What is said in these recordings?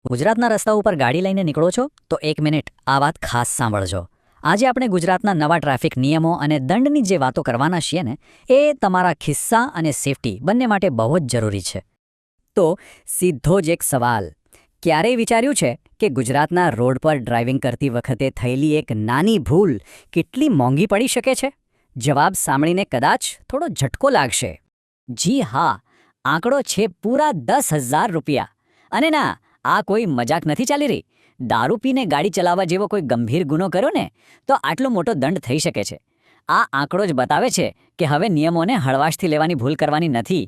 ગુજરાતના રસ્તા ઉપર ગાડી લઈને નીકળો છો તો એક મિનિટ આ વાત ખાસ સાંભળજો. આજે આપણે ગુજરાતના નવા ટ્રાફિક નિયમો અને દંડની જે વાતો કરવાના છીએ ને, એ તમારા ખિસ્સા અને સેફટી બંને માટે બહુ જ જરૂરી છે. તો સીધો જ એક સવાલ, ક્યારેય વિચાર્યું છે કે ગુજરાતના રોડ પર ડ્રાઇવિંગ કરતી વખતે થયેલી એક નાની ભૂલ કેટલી મોંઘી પડી શકે છે? જવાબ સાંભળીને કદાચ થોડો ઝટકો લાગશે. જી હા, આંકડો છે પૂરા 10,000 રૂપિયા. અને ના, આ કોઈ મજાક નથી ચાલી રહી. દારૂ પીને ગાડી ચલાવવા જેવો કોઈ ગંભીર ગુનો કર્યો ને તો આટલો મોટો દંડ થઈ શકે છે. આ આંકડો જ બતાવે છે કે હવે નિયમોને હળવાશથી લેવાની ભૂલ કરવાની નથી.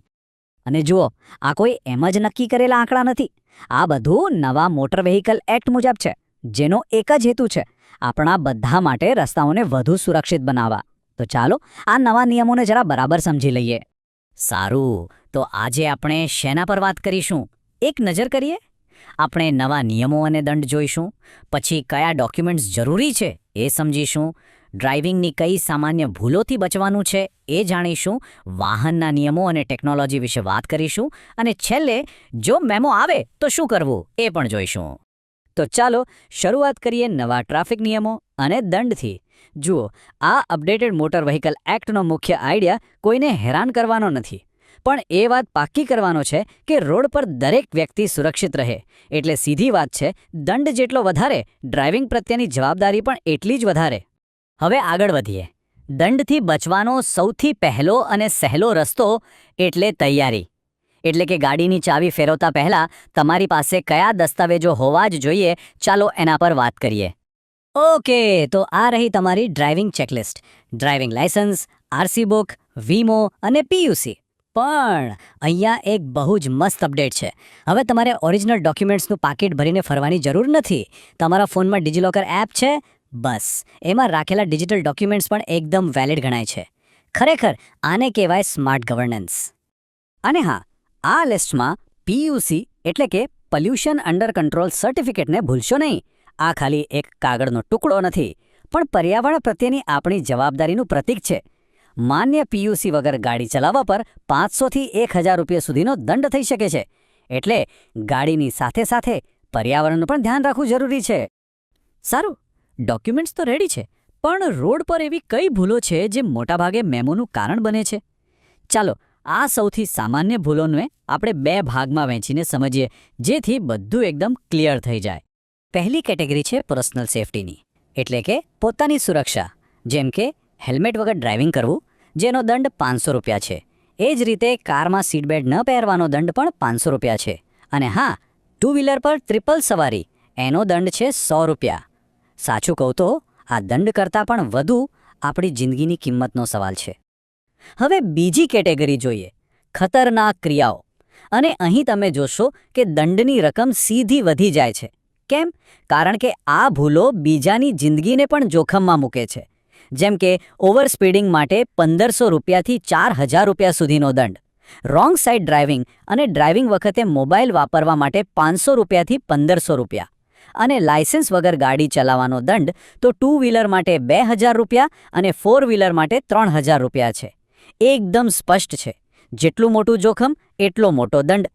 અને જુઓ, આ કોઈ એમ જ નક્કી કરેલા આંકડા નથી. આ બધું નવા મોટર વેહિકલ એક્ટ મુજબ છે, જેનો એક જ હેતુ છે આપણા બધા માટે રસ્તાઓને વધુ સુરક્ષિત બનાવવા. તો ચાલો આ નવા નિયમોને જરા બરાબર સમજી લઈએ. સારું, તો આજે આપણે શેના પર વાત કરીશું? એક નજર કરીએ. આપણે નવા નિયમો અને દંડ જોઈશું, પછી કયા ડોક્યુમેન્ટ્સ જરૂરી છે એ સમજીશું, ડ્રાઇવિંગની કઈ સામાન્ય ભૂલોથી બચવાનું છે એ જાણીશું, વાહનના નિયમો અને ટેકનોલોજી વિશે વાત કરીશું, અને છેલ્લે જો મેમો આવે તો શું કરવું એ પણ જોઈશું. તો ચાલો શરૂઆત કરીએ નવા ટ્રાફિક નિયમો અને દંડથી. જુઓ, આ અપડેટેડ મોટર વ્હીકલ એક્ટનો મુખ્ય આઈડિયા કોઈને હેરાન કરવાનો નથી, પણ એ વાત પાક્કી કરવાનો છે કે રોડ પર દરેક વ્યક્તિ સુરક્ષિત રહે. એટલે સીધી વાત છે, દંડ જેટલો વધારે, ડ્રાઇવિંગ પ્રત્યેની જવાબદારી પણ એટલી જ વધારે. હવે આગળ વધીએ. દંડથી બચવાનો સૌથી પહેલો અને સહેલો રસ્તો એટલે તૈયારી. એટલે કે ગાડીની ચાવી ફેરવતા પહેલાં તમારી પાસે કયા દસ્તાવેજો હોવા જ જોઈએ, ચાલો એના પર વાત કરીએ. ઓકે, તો આ રહી તમારી driving checklist. Driving licence, RC book, વીમો અને પીયુસી. પણ અહીંયા એક બહુ જ મસ્ત અપડેટ છે. હવે તમારે ઓરિજિનલ ડોક્યુમેન્ટ્સનું પાકીટ ભરીને ફરવાની જરૂર નથી. તમારા ફોનમાં ડિજિલોકર એપ છે, બસ એમાં રાખેલા ડિજિટલ ડોક્યુમેન્ટ્સ પણ એકદમ વેલિડ ગણાય છે. ખરેખર આને કહેવાય સ્માર્ટ ગવર્નન્સ. અને હા, આ લિસ્ટમાં પીયુસી એટલે કે પોલ્યુશન અંડર કંટ્રોલ સર્ટિફિકેટને ભૂલશો નહીં. આ ખાલી એક કાગળનો ટુકડો નથી, પણ પર્યાવરણ પ્રત્યેની આપણી જવાબદારીનું પ્રતીક છે. માન્ય પીયુસી વગર ગાડી ચલાવવા પર 500થી 1,000 રૂપિયા સુધીનો દંડ થઈ શકે છે. એટલે ગાડીની સાથે સાથે પર્યાવરણનું પણ ધ્યાન રાખવું જરૂરી છે. સારું, ડોક્યુમેન્ટ્સ તો રેડી છે, પણ રોડ પર એવી કઈ ભૂલો છે જે મોટાભાગે મેમોનું કારણ બને છે? ચાલો આ સૌથી સામાન્ય ભૂલોને આપણે 2 ભાગમાં વહેંચીને સમજીએ, જેથી બધું એકદમ ક્લિયર થઈ જાય. પહેલી કેટેગરી છે પર્સનલ સેફટીની, એટલે કે પોતાની સુરક્ષા. જેમ કે હેલ્મેટ વગર ડ્રાઇવિંગ કરવું, જેનો દંડ 500 રૂપિયા છે. એ જ રીતે કારમાં સીટ બેલ્ટ ન પહેરવાનો દંડ પણ 500 રૂપિયા છે. અને હા, 2 વ્હીલર પર ટ્રિપલ સવારી, એનો દંડ છે 100 રૂપિયા. સાચું કહું તો આ દંડ કરતાં પણ વધુ આપણી જિંદગીની કિંમતનો સવાલ છે. હવે બીજી કેટેગરી જોઈએ, ખતરનાક ક્રિયાઓ. અને અહીં તમે જોશો કે દંડની રકમ સીધી વધી જાય છે. કેમ? કારણ કે આ ભૂલો બીજાની જિંદગીને પણ જોખમમાં મૂકે છે. જેમ કે ઓવર સ્પીડિંગ માટે 1,500 રૂપિયાથી 4,000 રૂપિયા સુધીનો દંડ, રોંગ સાઇડ ડ્રાઇવિંગ અને ડ્રાઇવિંગ વખતે મોબાઈલ વાપરવા માટે 500 રૂપિયાથી 1,500 રૂપિયા, અને લાયસન્સ વગર ગાડી ચલાવવાનો દંડ તો 2 વ્હીલર માટે 2,000 રૂપિયા અને 4 વ્હીલર માટે 3,000 રૂપિયા છે. એકદમ સ્પષ્ટ છે, જેટલું મોટું જોખમ એટલો મોટો દંડ.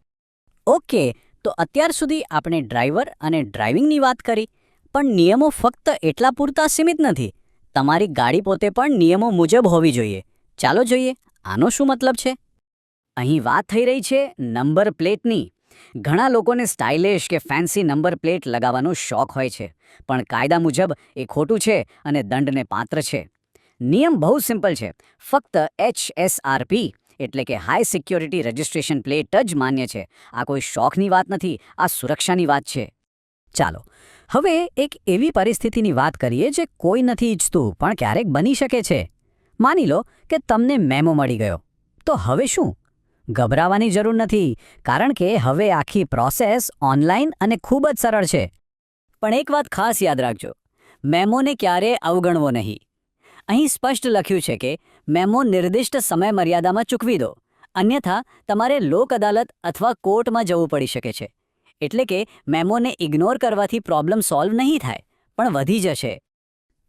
ઓકે, તો અત્યાર સુધી આપણે ડ્રાઈવર અને ડ્રાઇવિંગની વાત કરી, પણ નિયમો ફક્ત એટલા પૂરતા સીમિત નથી. તમારી ગાડી પોતે પણ નિયમો મુજબ હોવી જોઈએ. ચાલો જોઈએ આનો શું મતલબ છે. અહીં વાત થઈ રહી છે નંબર પ્લેટની. ઘણા લોકોને સ્ટાઇલિશ કે ફેન્સી નંબર પ્લેટ લગાવવાનો શોખ હોય છે, પણ કાયદા મુજબ એ ખોટું છે અને દંડને પાત્ર છે. નિયમ બહુ સિમ્પલ છે. ફક્ત HSRP એટલે કે હાઈ સિક્યોરિટી રજિસ્ટ્રેશન પ્લેટ જ માન્ય છે. આ કોઈ શોખની વાત નથી, આ સુરક્ષાની વાત છે. ચાલો હવે એક એવી પરિસ્થિતિની વાત કરીએ જે કોઈ નથી ઈચ્છતું પણ ક્યારેક બની શકે છે. માની લો કે તમને મેમો મળી ગયો. તો હવે શું? ગભરાવાની જરૂર નથી, કારણ કે હવે આખી પ્રોસેસ ઓનલાઈન અને ખૂબ જ સરળ છે. પણ એક વાત ખાસ યાદ રાખજો, મેમોને ક્યારેય અવગણવો નહીં. અહીં સ્પષ્ટ લખ્યું છે કે મેમો નિર્દિષ્ટ સમય મર્યાદામાં ચૂકવી દો, અન્યથા તમારે લોક અદાલત અથવા કોર્ટમાં જવું પડી શકે છે. એટલે કે મેમોને ઇગ્નોર કરવાથી પ્રોબ્લેમ સોલ્વ નહીં થાય, પણ વધી જશે.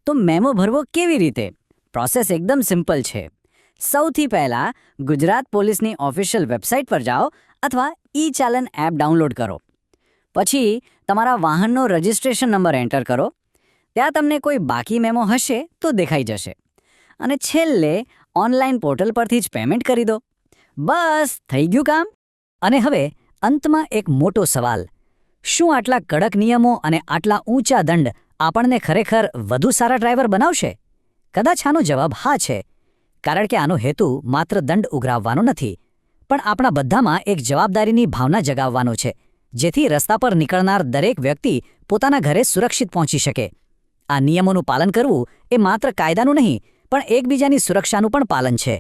તો મેમો ભરવો કેવી રીતે? પ્રોસેસ એકદમ સિમ્પલ છે. સૌથી પહેલાં ગુજરાત પોલીસની ઓફિશિયલ વેબસાઇટ પર જાઓ અથવા ઈ ચાલન એપ ડાઉનલોડ કરો. પછી તમારા વાહનનો રજિસ્ટ્રેશન નંબર એન્ટર કરો. ત્યાં તમને કોઈ બાકી મેમો હશે તો દેખાઈ જશે. અને છેલ્લે ઓનલાઈન પોર્ટલ પરથી જ પેમેન્ટ કરી દો. બસ થઈ ગયું કામ. અને હવે અંતમાં એક મોટો સવાલ: શું આટલા કડક નિયમો અને આટલા ઊંચા દંડ આપણને ખરેખર વધુ સારા ડ્રાઈવર બનાવશે? કદાચ આનો જવાબ હા છે. કારણ કે આનો હેતુ માત્ર દંડ ઉઘરાવવાનો નથી, પણ આપણા બધામાં એક જવાબદારીની ભાવના જગાવવાનો છે, જેથી રસ્તા પર નીકળનાર દરેક વ્યક્તિ પોતાના ઘરે સુરક્ષિત પહોંચી શકે. આ નિયમોનું પાલન કરવું એ માત્ર કાયદાનું નહીં, પણ એકબીજાની સુરક્ષાનું પણ પાલન છે.